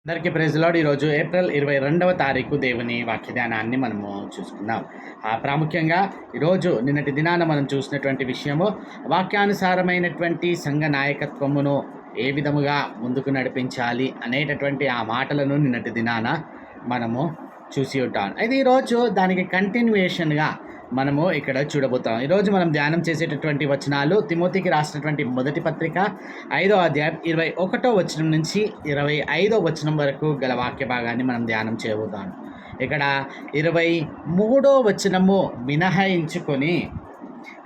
అందరికీ praise lord. ఈరోజు April 22వ తారీఖు దేవుని వాక్య ధ్యానాన్ని మనము చూసుకుందాం. ప్రాముఖ్యంగా ఈరోజు నిన్నటి దినాన మనం చూసినటువంటి విషయము వాక్యానుసారమైనటువంటి సంఘ నాయకత్వమును ఏ విధముగా ముందుకు నడిపించాలి అనేటటువంటి ఆ మాటలను నిన్నటి దినాన మనము చూసి ఉంటాం. అయితే ఈరోజు దానికి కంటిన్యూయేషన్గా మనము ఇక్కడ చూడబోతాం. ఈరోజు మనం ధ్యానం చేసేటటువంటి వచనాలు తిమోతికి రాసినటువంటి మొదటి పత్రిక 5వ అధ్యాయం 21వ వచనం నుంచి 25వ వచనం వరకు గల వాక్య భాగాన్ని మనం ధ్యానం చేయబోతాం. ఇక్కడ 23వ వచనము మినహాయించుకొని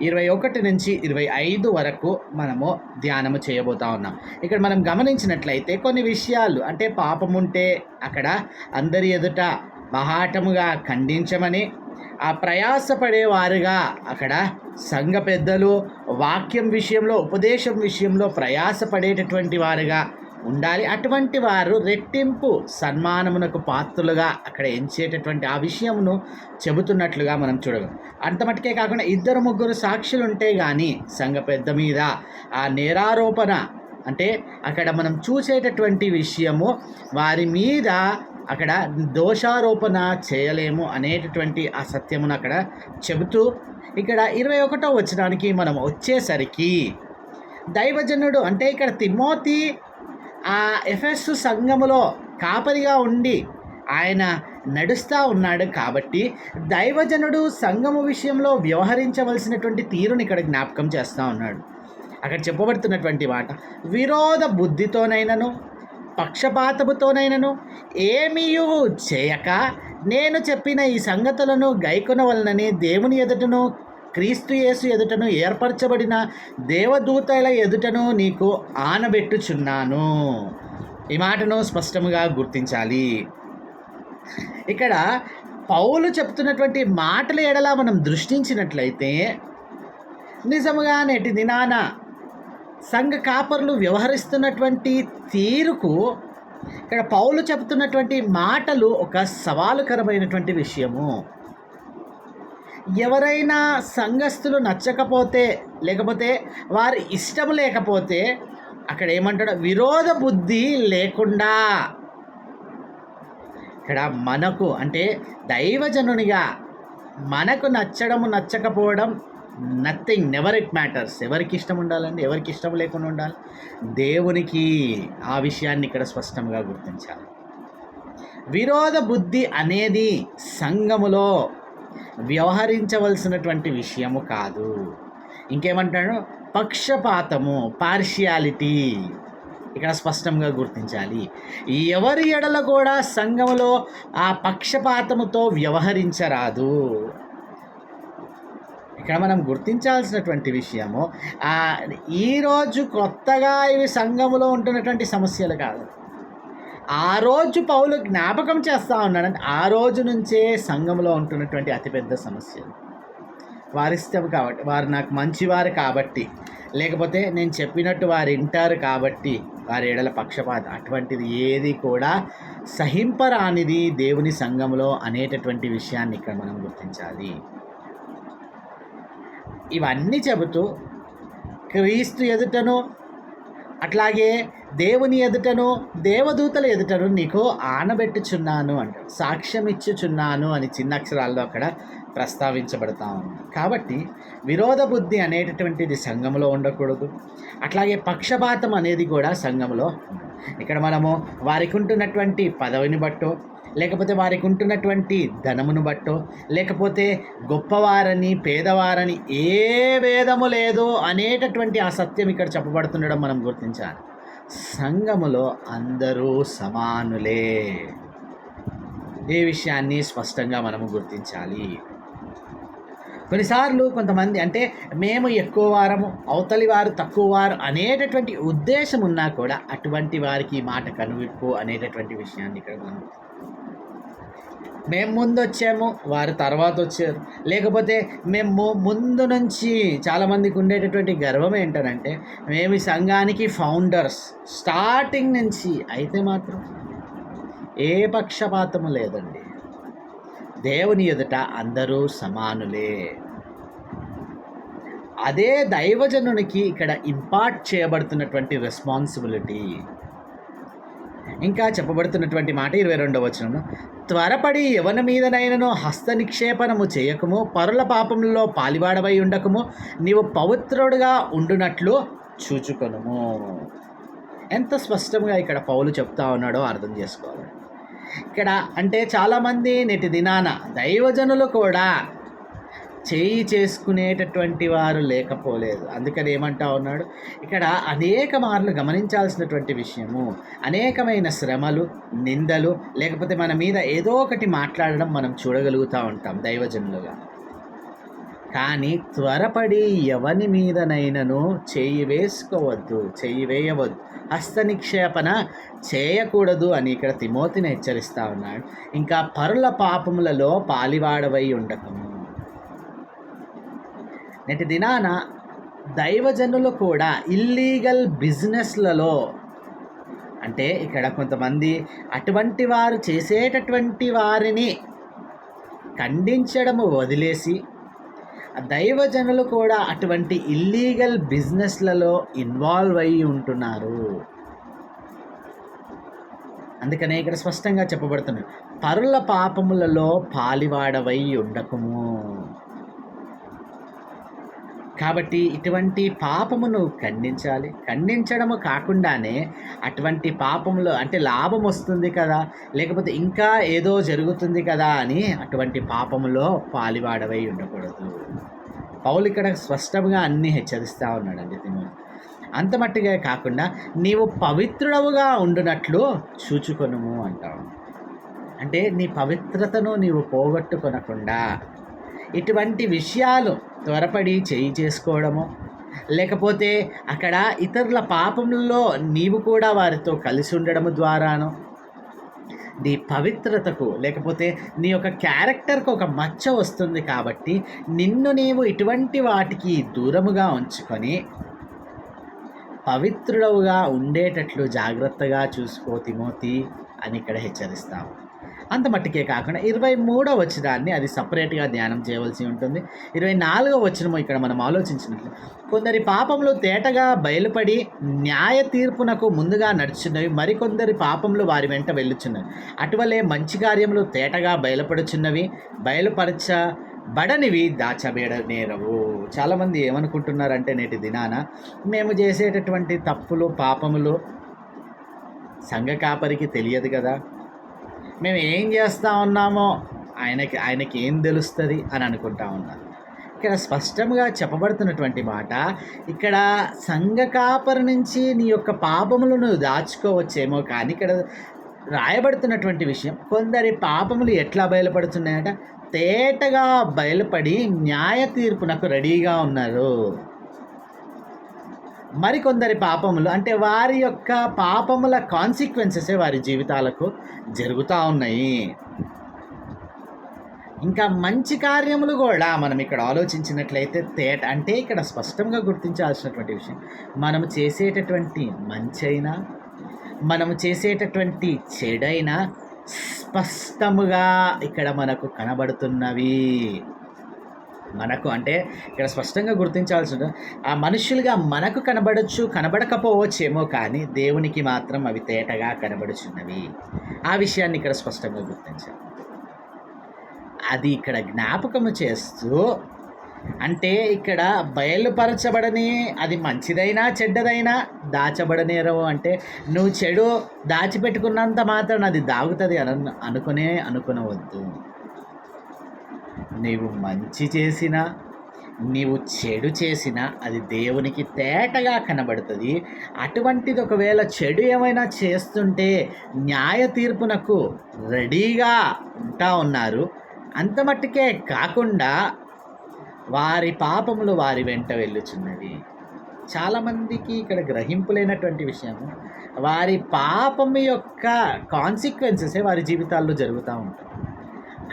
21 నుంచి 25 వరకు మనము ధ్యానము చేయబోతా ఉన్నాం. ఇక్కడ మనం గమనించినట్లయితే కొన్ని విషయాలు, అంటే పాపం ఉంటే అక్కడ అందరి ఎదుట బహాటముగా ఖండించమని, ఆ ప్రయాసపడేవారుగా అక్కడ సంఘ పెద్దలు వాక్యం విషయంలో, ఉపదేశం విషయంలో ప్రయాసపడేటటువంటి వారుగా ఉండాలి. అటువంటి వారు రెట్టింపు సన్మానమునకు పాత్రులుగా అక్కడ ఎంచేటటువంటి ఆ విషయమును చెబుతున్నట్లుగా మనం చూడగలం. అంత మటుకే కాకుండా 2-3 సాక్షులు ఉంటే కానీ సంఘ పెద్ద మీద ఆ నేరారోపణ, అంటే అక్కడ మనం చూసేటటువంటి విషయము వారి మీద అక్కడ దోషారోపణ చేయలేము అనేటటువంటి ఆ సత్యమును అక్కడ చెబుతూ, ఇక్కడ 21వ వచనానికి మనం వచ్చేసరికి దైవజనుడు, అంటే ఇక్కడ తిమోతి ఆ ఎఫెసు సంఘములో కాపరిగా ఉండి ఆయన నడుస్తూ ఉన్నాడు కాబట్టి దైవజనుడు సంఘము విషయంలో వ్యవహరించవలసినటువంటి తీరుని ఇక్కడ జ్ఞాపకం చేస్తూ ఉన్నాడు. అక్కడ చెప్పబడుతున్నటువంటి మాట, విరోధ బుద్ధితోనైనను పక్షపాతముతోనైనను ఏమీయూ చేయక నేను చెప్పిన ఈ సంగతులను గైకొనవలనని దేవుని ఎదుటను క్రీస్తు యేసు ఎదుటను ఏర్పరచబడిన దేవదూతల ఎదుటను నీకు ఆనబెట్టుచున్నాను. ఈ మాటను స్పష్టంగా గుర్తించాలి. ఇక్కడ పౌలు చెప్తున్నటువంటి మాటల ఎడల మనం దృష్టించినట్లయితే నిజముగా నేటి దినాన సంఘ కాపరులు వ్యవహరిస్తున్నటువంటి తీరుకు ఇక్కడ పౌలు చెబుతున్నటువంటి మాటలు ఒక సవాలుకరమైనటువంటి విషయము. ఎవరైనా సంఘస్థులు నచ్చకపోతే, లేకపోతే వారి ఇష్టం లేకపోతే అక్కడ ఏమంటాడు, విరోధ బుద్ధి లేకుండా ఇక్కడ మనకు, అంటే దైవజనునిగా మనకు నచ్చడము నచ్చకపోవడం నథింగ్, నెవర్ ఇట్ మ్యాటర్స్. ఎవరికి ఇష్టం ఉండాలండి, ఎవరికి ఇష్టం లేకుండా ఉండాలి? దేవునికి. ఆ విషయాన్ని ఇక్కడ స్పష్టంగా గుర్తించాలి. విరోధ బుద్ధి అనేది సంఘములో వ్యవహరించవలసినటువంటి విషయము కాదు. ఇంకేమంటాడు, పక్షపాతము, పార్షియాలిటీ ఇక్కడ స్పష్టంగా గుర్తించాలి. ఎవరి ఎడల కూడా సంఘములో ఆ పక్షపాతముతో వ్యవహరించరాదు. ఇక్కడ మనం గుర్తించాల్సినటువంటి విషయము, ఈరోజు కొత్తగా ఇవి సంఘములో ఉంటున్నటువంటి సమస్యలు కాదు. ఆ రోజు పౌలు జ్ఞాపకం చేస్తూ ఉన్నాడంటే ఆ రోజు నుంచే సంఘంలో ఉంటున్నటువంటి అతిపెద్ద సమస్యలు. వారిష్టం కాబట్టి, వారు నాకు మంచివారు కాబట్టి, లేకపోతే నేను చెప్పినట్టు వారు వింటారు కాబట్టి వారి ఎడల పక్షపాత, అటువంటిది ఏది కూడా సహింపరానిది దేవుని సంఘంలో అనేటటువంటి విషయాన్ని ఇక్కడ మనం గుర్తించాలి. ఇవన్నీ చెబుతూ క్రీస్తు ఎదుటను, అట్లాగే దేవుని ఎదుటను, దేవదూతల ఎదుటను నీకు ఆనబెట్టుచున్నాను అంటాడు, సాక్ష్యం ఇచ్చుచున్నాను అని చిన్న అక్షరాల్లో అక్కడ ప్రస్తావించబడతా ఉంది. కాబట్టి విరోధ బుద్ధి అనేటటువంటిది సంఘంలో ఉండకూడదు. అట్లాగే పక్షపాతం అనేది కూడా సంఘంలో. ఇక్కడ మనము వారికి ఉంటున్నటువంటి పదవిని బట్టో, లేకపోతే వారికి ఉంటున్నటువంటి ధనమును బట్టో, లేకపోతే గొప్పవారని పేదవారని ఏ భేదము లేదు అనేటటువంటి ఆ సత్యం ఇక్కడ చెప్పబడుతుండడం మనం గుర్తించాలి. సంఘములో అందరూ సమానులే. ఈ విషయాన్ని స్పష్టంగా మనము గుర్తించాలి. కొన్నిసార్లు కొంతమంది, అంటే మేము ఎక్కువ వారము, అవతలి వారు తక్కువ వారు అనేటటువంటి ఉద్దేశం ఉన్నా కూడా అటువంటి వారికి ఈ మాట కనువిప్పు అనేటటువంటి విషయాన్ని ఇక్కడ మనం, మేము ముందు వచ్చాము వారు తర్వాత వచ్చారు, లేకపోతే మేము ముందు నుంచి, చాలామందికి ఉండేటటువంటి గర్వం ఏంటంటే మేము ఈ సంఘానికి ఫౌండర్స్ స్టార్టింగ్ నుంచి, అయితే మాత్రం ఏ పక్షపాతము లేదండి. దేవుని ఎదుట అందరూ సమానులే. అదే దైవజనునికి ఇక్కడ ఇంపార్ట్ చేయబడుతున్నటువంటి రెస్పాన్సిబిలిటీ. ఇంకా చెప్పబడుతున్నటువంటి మాట 22వ వచనంలో, త్వరపడి ఎవని మీదనైనను హస్త నిక్షేపణము చేయకము, పరుల పాపములలో పాలివాడవై ఉండకము, నీవు పవిత్రుడుగా ఉండునట్లు చూచుకొనుము. ఎంత స్పష్టంగా ఇక్కడ పౌలు చెప్తా ఉన్నాడో అర్థం చేసుకోవాలి. ఇక్కడ అంటే చాలామంది నేటి దినాన దైవజనులు కూడా చేయి చేసుకునేటటువంటి వారు లేకపోలేదు. అందుకని ఏమంటా ఉన్నాడు ఇక్కడ, అనేక మార్లు గమనించాల్సినటువంటి విషయము, అనేకమైన శ్రమలు, నిందలు, లేకపోతే మన మీద ఏదో ఒకటి మాట్లాడడం మనం చూడగలుగుతూ ఉంటాం దైవజనులుగా. కానీ త్వరపడి ఎవని మీదనైనను చెయ్యి వేయవద్దు, హస్త నిక్షేపణ చేయకూడదు అని ఇక్కడ తిమోతిని హెచ్చరిస్తూ ఉన్నాడు. ఇంకా పరుల పాపములలో పాలివాడవై ఉండకము. నేటి దినాన దైవజనులు కూడా ఇల్లీగల్ బిజినెస్లలో, అంటే ఇక్కడ కొంతమంది అటువంటి వారు చేసేటటువంటి వారిని ఖండించడము వదిలేసి, దైవజనులు కూడా అటువంటి ఇల్లీగల్ బిజినెస్లలో ఇన్వాల్వ్ అయ్యి ఉంటున్నారు. అందుకనే ఇక్కడ స్పష్టంగా చెప్పబడుతుంది, పరుల పాపములలో పాలివాడవై ఉండకము. కాబట్టి ఇటువంటి పాపమును ఖండించాలి. ఖండించడము కాకుండానే అటువంటి పాపములో అంటే లాభం వస్తుంది కదా, లేకపోతే ఇంకా ఏదో జరుగుతుంది కదా అని అటువంటి పాపములో పాలివాడవై ఉండకూడదు. పౌలు ఇక్కడ స్పష్టంగా అన్నీ హెచ్చరిస్తూ ఉన్నాడండి తిమోతి. అంత మట్టుగా కాకుండా నీవు పవిత్రుడవుగా ఉండునట్లు చూచుకొనుము అంటావు. అంటే నీ పవిత్రతను నీవు పోగొట్టుకొనకుండా ఇటువంటి విషయాలు త్వరపడి చేయి చేసుకోవడము, లేకపోతే అక్కడ ఇతరుల పాపంలో నీవు కూడా వారితో కలిసి ఉండడము ద్వారాను నీ పవిత్రతకు, లేకపోతే నీ యొక్క క్యారెక్టర్కు ఒక మచ్చ వస్తుంది. కాబట్టి నిన్ను నీవు ఇటువంటి వాటికి దూరముగా ఉంచుకొని పవిత్రుడవుగా ఉండేటట్లు జాగ్రత్తగా చూసుకో తిమోతి అని ఇక్కడ హెచ్చరిస్తాము. అంత మట్టుకే కాకుండా 23వ వచనాన్ని అది సపరేట్గా ధ్యానం చేయవలసి ఉంటుంది. 24వ వచనము ఇక్కడ మనం ఆలోచించినట్లు, కొందరి పాపములు తేటగా బయలుపడి న్యాయ తీర్పునకు ముందుగా నడుచున్నవి, మరికొందరి పాపములు వారి వెంట వెళ్ళుచున్నవి. అటువలే మంచి కార్యములు తేటగా బయలుపడుచున్నవి, బయలుపరచబడనివి దాచబడనేరవు. చాలామంది ఏమనుకుంటున్నారంటే నేటి దినాన మేము చేసేటటువంటి తప్పులు, పాపములు సంఘ కాపరికి తెలియదు కదా, మేము ఏం చేస్తూ ఉన్నామో ఆయనకి ఏం తెలుస్తుంది అని అనుకుంటా ఉన్నారు. ఇక్కడ స్పష్టంగా చెప్పబడుతున్నటువంటి మాట, ఇక్కడ సంఘ కాపరి నుంచి నీ యొక్క పాపములు నువ్వు దాచుకోవచ్చేమో, కానీ ఇక్కడ రాయబడుతున్నటువంటి విషయం, కొందరి పాపములు ఎట్లా బయలుపడుతున్నాయట, తేటగా బయలుపడి న్యాయ తీర్పునకు రెడీగా ఉన్నారు. మరికొందరి పాపములు అంటే వారి యొక్క పాపముల కాన్సిక్వెన్సెసే వారి జీవితాలకు జరుగుతూ ఉన్నాయి. ఇంకా మంచి కార్యములు కూడా మనం ఇక్కడ ఆలోచించినట్లయితే అంటే ఇక్కడ స్పష్టంగా గుర్తించాల్సినటువంటి విషయం, మనము చేసేటటువంటి మంచైనా మనము చేసేటటువంటి చెడైనా స్పష్టముగా ఇక్కడ మనకు కనబడుతున్నవి. మనకు అంటే ఇక్కడ స్పష్టంగా గుర్తించాల్సి ఆ మనుషులుగా మనకు కనబడకపోవచ్చేమో, కానీ దేవునికి మాత్రం అవి తేటగా కనబడుచున్నవి. ఆ విషయాన్ని ఇక్కడ స్పష్టంగా గుర్తించాలి. అది ఇక్కడ జ్ఞాపకము చేస్తూ, అంటే ఇక్కడ బయలుపరచబడని అది మంచిదైనా చెడ్డదైనా దాచబడనేరవు. అంటే నువ్వు చెడు దాచిపెట్టుకున్నంత మాత్రం అది దాగుతుంది అనుకునవద్దు. నీవు మంచి చేసినా నీవు చెడు చేసినా అది దేవునికి తేటగా కనబడుతుంది. అటువంటిది ఒకవేళ చెడు ఏమైనా చేస్తుంటే న్యాయ తీర్పునకు రెడీగా ఉంటా ఉన్నారు. అంత మట్టుకే కాకుండా వారి పాపములు వారి వెంట వెళ్ళుచున్నవి. చాలామందికి ఇక్కడ గ్రహింపులేనటువంటి విషయము, వారి పాపము యొక్క కాన్సిక్వెన్సెసే వారి జీవితాల్లో జరుగుతూ ఉంటాయి.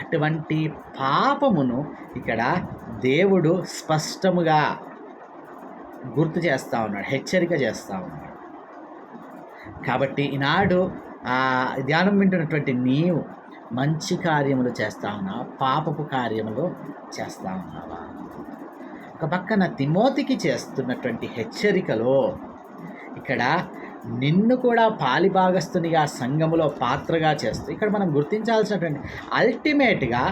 అటువంటి పాపమును ఇక్కడ దేవుడు స్పష్టముగా గుర్తు చేస్తూ ఉన్నాడు, హెచ్చరిక చేస్తూ ఉన్నాడు. కాబట్టి ఈనాడు ఆ ధ్యానం వింటున్నటువంటి నీవు మంచి కార్యములు చేస్తూ ఉన్నావా, పాపపు కార్యములు చేస్తూ ఉన్నావా? ఒక పక్కన తిమోతికి చేస్తున్నటువంటి హెచ్చరికలో ఇక్కడ నిన్ను కూడా పాలిభాగస్తునిగా సంఘములో పాత్రగా చేస్తూ, ఇక్కడ మనం గుర్తించాల్సినటువంటి అల్టిమేట్గా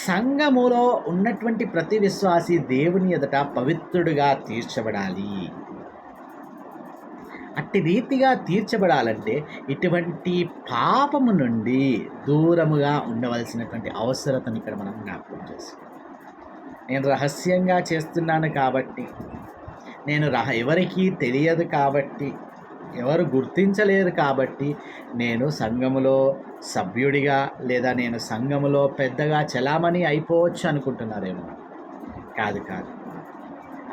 సంఘములో ఉన్నటువంటి ప్రతి విశ్వాసి దేవుని ఎదుట పవిత్రుడిగా తీర్చబడాలి. అట్టి రీతిగా తీర్చబడాలంటే ఇటువంటి పాపము నుండి దూరముగా ఉండవలసినటువంటి అవసరతను ఇక్కడ మనం జ్ఞాపకం చేసుకోవాలి. నేను రహస్యంగా చేస్తున్నాను కాబట్టి, నేను ఎవరికీ తెలియదు కాబట్టి, ఎవరు గుర్తించలేరు కాబట్టి నేను సంఘములో సభ్యుడిగా లేదా నేను సంఘములో పెద్దగా చలామణి అయిపోవచ్చు అనుకుంటున్నారేమో. కాదు కాదు,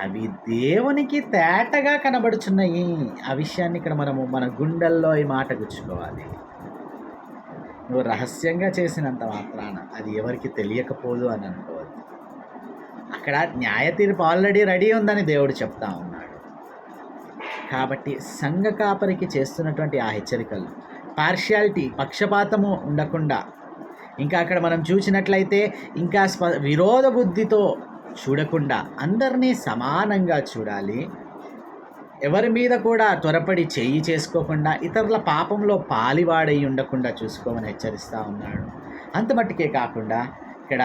అవి దేవునికి తేటగా కనబడుచున్నాయి. ఆ విషయాన్ని ఇక్కడ మనము మన గుండెల్లో ఈ మాట గుచ్చుకోవాలి. నువ్వు రహస్యంగా చేసినంత మాత్రాన అది ఎవరికి తెలియకపోదు అని అనుకోవద్దు. అక్కడ న్యాయ తీర్పు ఆల్రెడీ రెడీ ఉందని దేవుడు చెప్తా ఉన్నాడు. కాబట్టి సంఘ కాపరికి చేస్తున్నటువంటి ఆ హెచ్చరికలు పార్షియాలిటీ, పక్షపాతము ఉండకుండా, ఇంకా అక్కడ మనం చూసినట్లయితే ఇంకా విరోధ బుద్ధితో చూడకుండా అందరినీ సమానంగా చూడాలి. ఎవరి మీద కూడా త్వరపడి చెయ్యి చేసుకోకుండా, ఇతరుల పాపంలో పాలివాడై ఉండకుండా చూసుకోమని హెచ్చరిస్తూ ఉన్నాడు. అంత మట్టుకే కాకుండా ఇక్కడ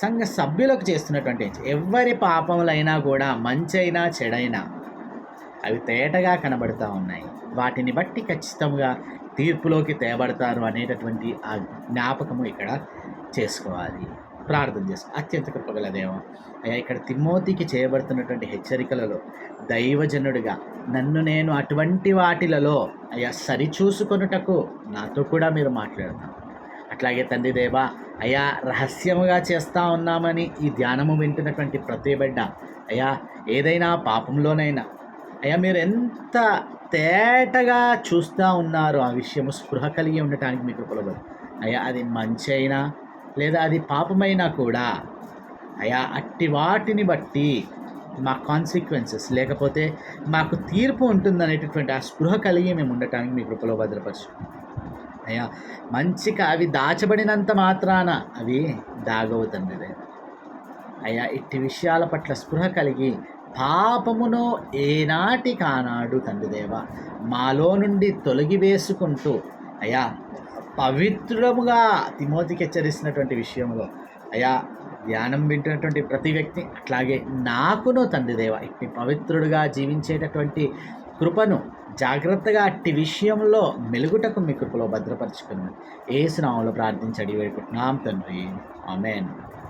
సంఘ సభ్యులకు చేస్తున్నటువంటి ఎవరి పాపములైనా కూడా, మంచైనా చెడైనా, అవి తేటగా కనబడుతూ ఉన్నాయి. వాటిని బట్టి ఖచ్చితంగా తీర్పులోకి తేబడతారు అనేటటువంటి ఆ జ్ఞాపకము ఇక్కడ చేసుకోవాలి. ప్రార్థన చేసుకో. అత్యంత కృపగల దేవం, అయ్యా ఇక్కడ తిమోతికి చేయబడుతున్నటువంటి హెచ్చరికలలో దైవజనుడిగా నన్ను నేను అటువంటి వాటిలలో అయ్యా సరిచూసుకొనుటకు నాతో కూడా మీరు మాట్లాడతాం. అట్లాగే తండ్రి దేవా, అయ్యా రహస్యముగా చేస్తూ ఉన్నామని ఈ ధ్యానము వింటున్నటువంటి ప్రతి బిడ్డ అయ్యా ఏదైనా పాపంలోనైనా అయ్యా మీరు ఎంత తేటగా చూస్తూ ఉన్నారు ఆ విషయము స్పృహ కలిగి ఉండటానికి మీ కృపలో అయ్యా, అది మంచి అయినా లేదా అది పాపమైనా కూడా అయ్యా అట్టి వాటిని బట్టి మా కాన్సిక్వెన్సెస్ లేకపోతే మాకు తీర్పు ఉంటుందనేటటువంటి ఆ స్పృహ కలిగి మేము ఉండటానికి మీ కృపలో భద్రపరచు అయ్యా. మంచిగా అవి దాచబడినంత మాత్రాన అవి దాగవుతుంది అయ్యా. ఇట్టి విషయాల పట్ల స్పృహ కలిగి పాపమును ఏనాటి కానాడు తండ్రి దేవ మాలో నుండి తొలగి వేసుకుంటూ అయ్యా పవిత్రముగా తిమోతికి హెచ్చరిస్తున్నటువంటి విషయంలో అయ్యా ధ్యానం వింటున్నటువంటి ప్రతి వ్యక్తి అట్లాగే నాకును తండ్రి దేవ ఇట్టి పవిత్రుడుగా జీవించేటటువంటి కృపను జాగ్రత్తగా అట్టి విషయంలో మెలుగుటకు మీ కృపలో భద్రపరచుకున్నాను. యేసు నామములో ప్రార్థించి అడిగి వేడుకుంటున్నాం తండ్రి. ఆమేన్.